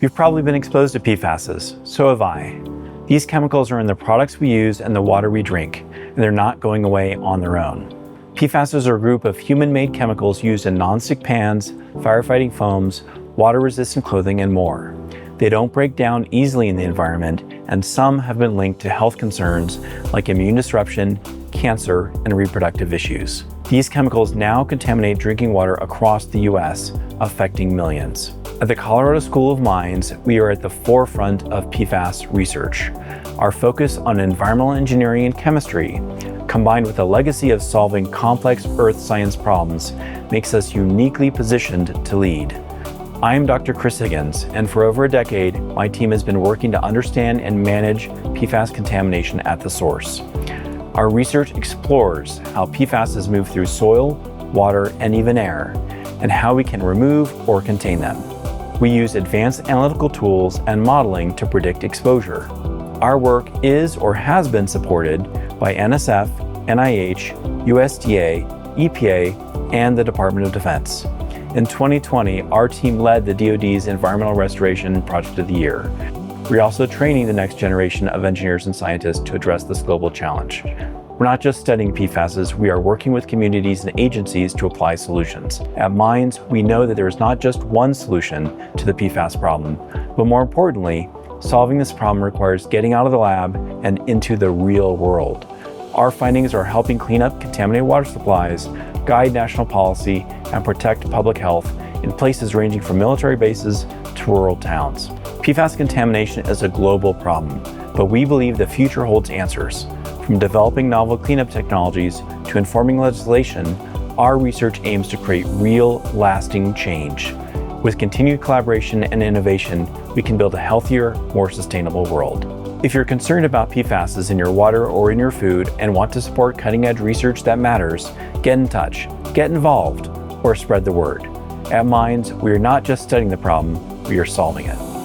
You've probably been exposed to PFASs, so have I. These chemicals are in the products we use and the water we drink, and they're not going away on their own. PFASs are a group of human-made chemicals used in nonstick pans, firefighting foams, water-resistant clothing, and more. They don't break down easily in the environment, and some have been linked to health concerns like immune disruption, cancer, and reproductive issues. These chemicals now contaminate drinking water across the US, affecting millions. At the Colorado School of Mines, we are at the forefront of PFAS research. Our focus on environmental engineering and chemistry, combined with a legacy of solving complex earth science problems, makes us uniquely positioned to lead. I am Dr. Chris Higgins, and for over a decade, my team has been working to understand and manage PFAS contamination at the source. Our research explores how PFAS move through soil, water, and even air, and how we can remove or contain them. We use advanced analytical tools and modeling to predict exposure. Our work is or has been supported by NSF, NIH, USDA, EPA, and the Department of Defense. In 2020, our team led the DoD's Environmental Restoration Project of the Year. We're also training the next generation of engineers and scientists to address this global challenge. We're not just studying PFASs, we are working with communities and agencies to apply solutions. At Mines, we know that there is not just one solution to the PFAS problem, but more importantly, solving this problem requires getting out of the lab and into the real world. Our findings are helping clean up contaminated water supplies, guide national policy, and protect public health in places ranging from military bases to rural towns. PFAS contamination is a global problem, but we believe the future holds answers. From developing novel cleanup technologies to informing legislation, our research aims to create real, lasting change. With continued collaboration and innovation, we can build a healthier, more sustainable world. If you're concerned about PFASs in your water or in your food and want to support cutting-edge research that matters, get in touch, get involved, or spread the word. At Mines, we are not just studying the problem, we are solving it.